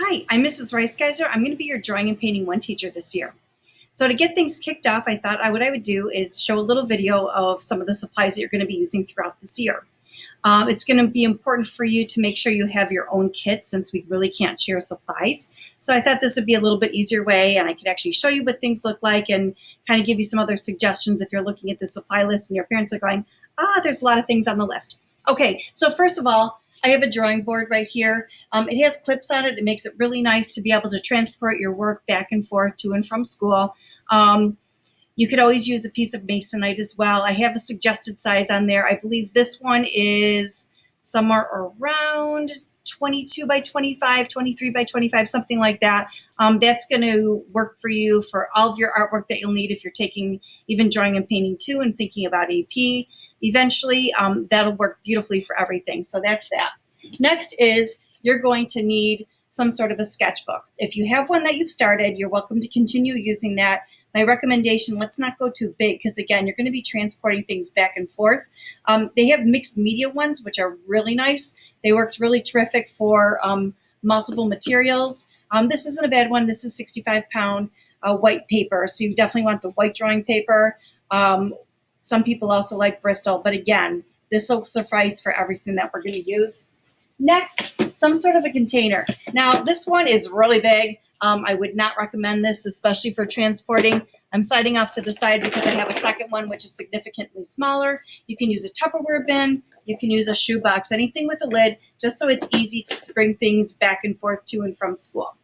Hi, I'm Mrs. Rice-Gaiser. I'm going to be your drawing and painting one teacher this year. So to get things kicked off, I thought what I would do is show a little video of some of the supplies that you're going to be using throughout this year. It's going to be important for you to make sure you have your own kit since we really can't share supplies. So I thought this would be a little bit easier way, and I could actually show you what things look like and kind of give you some other suggestions if you're looking at the supply list and your parents are going, there's a lot of things on the list. Okay, so first of all, I have a drawing board right here. It has clips on it. It makes it really nice to be able to transport your work back and forth to and from school. You could always use a piece of masonite as well. I have a suggested size on there. I believe this one is somewhere around 22 by 25, 23 by 25, something like that. That's going to work for you for all of your artwork that you'll need if you're taking even drawing and painting too and thinking about AP. Eventually, that'll work beautifully for everything. So that's that. Next is you're going to need some sort of a sketchbook. If you have one that you've started, you're welcome to continue using that. My recommendation, let's not go too big because, again, you're going to be transporting things back and forth. They have mixed media ones, which are really nice. They worked really terrific for multiple materials. This isn't a bad one. This is 65-pound white paper, so you definitely want the white drawing paper. Some people also like Bristol, but again, this will suffice for everything that we're going to use. Next, some sort of a container. Now, this one is really big. I would not recommend this, especially for transporting. I'm sliding off to the side because I have a second one, which is significantly smaller. You can use a Tupperware bin. You can use a shoebox, anything with a lid, just so it's easy to bring things back and forth to and from school.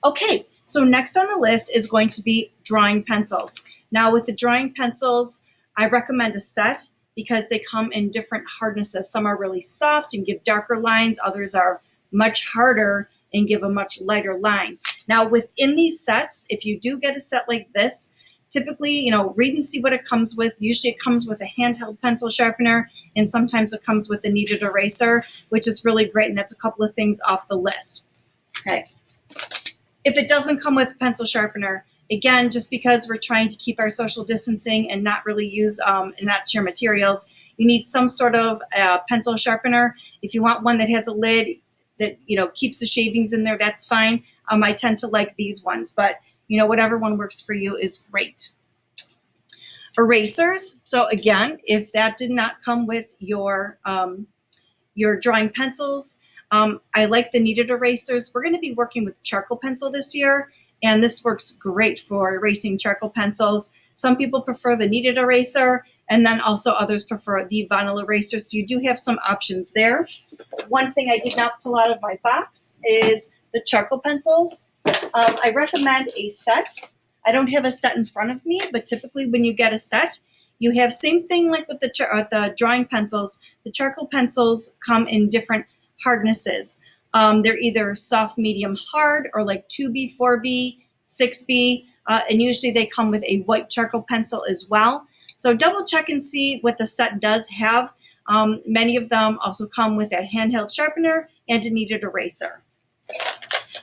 Okay, so next on the list is going to be drawing pencils. Now, with the drawing pencils, I recommend a set because they come in different hardnesses. Some are really soft and give darker lines. Others are much harder and give a much lighter line. Now, within these sets, if you do get a set like this, typically, read and see what it comes with. Usually it comes with a handheld pencil sharpener, and sometimes it comes with a kneaded eraser, which is really great, and that's a couple of things off the list. Okay. If it doesn't come with a pencil sharpener, again, just because we're trying to keep our social distancing and not really use and not share materials, you need some sort of pencil sharpener. If you want one that has a lid that keeps the shavings in there, that's fine. I tend to like these ones, but whatever one works for you is great. Erasers. So again, if that did not come with your drawing pencils, I like the kneaded erasers. We're going to be working with charcoal pencil this year, and this works great for erasing charcoal pencils. Some people prefer the kneaded eraser, and then also others prefer the vinyl eraser. So you do have some options there. One thing I did not pull out of my box is the charcoal pencils. I recommend a set. I don't have a set in front of me, but typically when you get a set, you have same thing like with the drawing pencils. The charcoal pencils come in different hardnesses. They're either soft, medium, hard, or like 2B, 4B, 6B, and usually they come with a white charcoal pencil as well. So double check and see what the set does have. Many of them also come with a handheld sharpener and a kneaded eraser.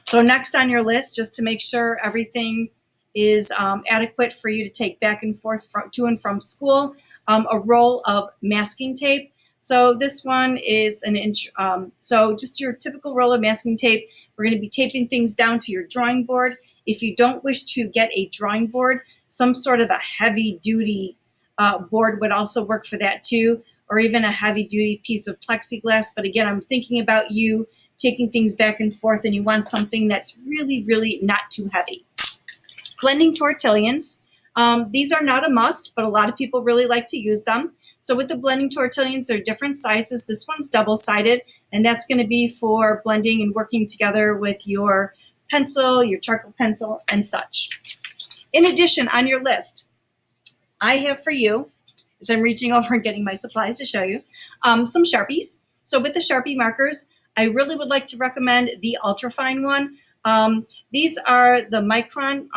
So next on your list, just to make sure everything is adequate for you to take back and forth to and from school, a roll of masking tape. So this one is an inch, so just your typical roll of masking tape. We're going to be taping things down to your drawing board. If you don't wish to get a drawing board, some sort of a heavy-duty board would also work for that too, or even a heavy-duty piece of plexiglass. But again, I'm thinking about you taking things back and forth, and you want something that's really, really not too heavy. Blending tortillons. These are not a must, but a lot of people really like to use them. So with the blending tortillons, they're different sizes. This one's double-sided, and that's going to be for blending and working together with your pencil, your charcoal pencil, and such. In addition, on your list, I have for you, as I'm reaching over and getting my supplies to show you, some Sharpies. So with the Sharpie markers, I really would like to recommend the ultrafine one. These are the micron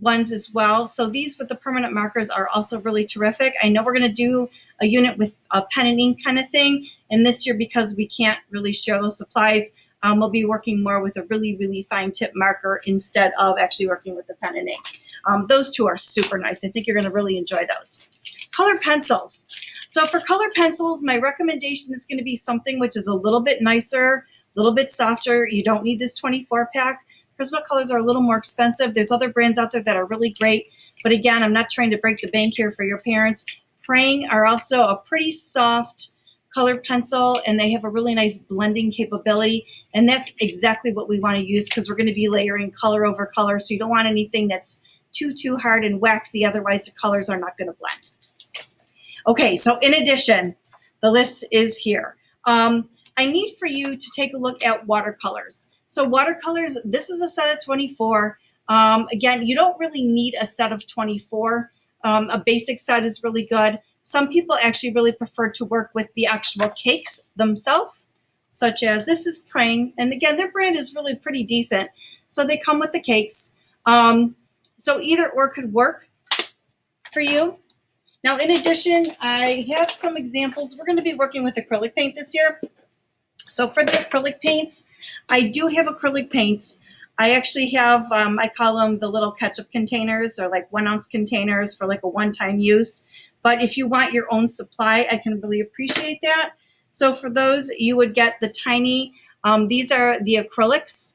ones as well. So these with the permanent markers are also really terrific. I know we're going to do a unit with a pen and ink kind of thing. And this year, because we can't really share those supplies, we'll be working more with a really, really fine tip marker instead of actually working with the pen and ink. Those two are super nice. I think you're going to really enjoy those. Color pencils. So for color pencils, my recommendation is going to be something which is a little bit nicer, little bit softer. You don't need this 24 pack. Prismacolors are a little more expensive. There's other brands out there that are really great. But again, I'm not trying to break the bank here for your parents. Praying are also a pretty soft colored pencil, and they have a really nice blending capability. And that's exactly what we want to use because we're going to be layering color over color. So you don't want anything that's too hard and waxy. Otherwise, the colors are not going to blend. Okay, so in addition, the list is here. I need for you to take a look at watercolors. So watercolors, this is a set of 24. Again, you don't really need a set of 24. A basic set is really good. Some people actually really prefer to work with the actual cakes themselves, such as this is Praying. And again, their brand is really pretty decent. So they come with the cakes. So either or could work for you. Now, in addition, I have some examples. We're going to be working with acrylic paint this year. So for the acrylic paints, I do have acrylic paints. I actually have, I call them the little ketchup containers. They're like 1 ounce containers for like a one-time use. But if you want your own supply, I can really appreciate that. So for those, you would get the tiny, these are the acrylics.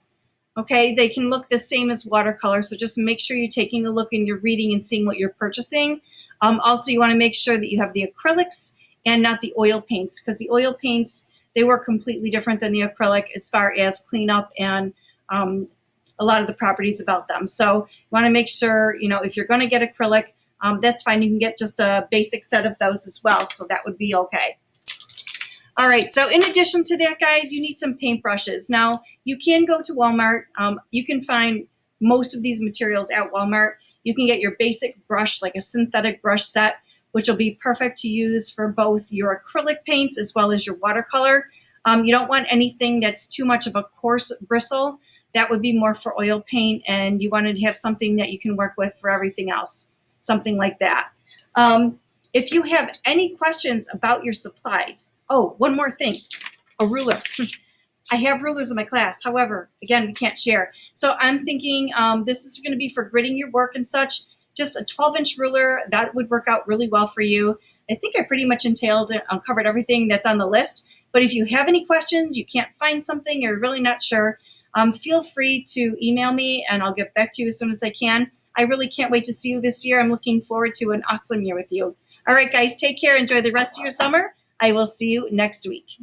Okay, they can look the same as watercolor. So just make sure you're taking a look and you're reading and seeing what you're purchasing. Also, you want to make sure that you have the acrylics and not the oil paints, because the oil paints, they work completely different than the acrylic as far as cleanup and a lot of the properties about them. So you want to make sure, you know, if you're going to get acrylic, that's fine. You can get just a basic set of those as well. So that would be okay. All right. So in addition to that, guys, you need some paintbrushes. Now, you can go to Walmart. You can find most of these materials at Walmart. You can get your basic brush, like a synthetic brush set, which will be perfect to use for both your acrylic paints as well as your watercolor. You don't want anything that's too much of a coarse bristle. That would be more for oil paint, and you wanted to have something that you can work with for everything else, something like that. If you have any questions about your supplies, oh, one more thing, a ruler. I have rulers in my class. However, again, we can't share. So I'm thinking this is going to be for gridding your work and such. Just a 12-inch ruler, that would work out really well for you. I think I pretty much covered everything that's on the list. But if you have any questions, you can't find something, you're really not sure, feel free to email me and I'll get back to you as soon as I can. I really can't wait to see you this year. I'm looking forward to an awesome year with you. All right, guys, take care. Enjoy the rest of your summer. I will see you next week.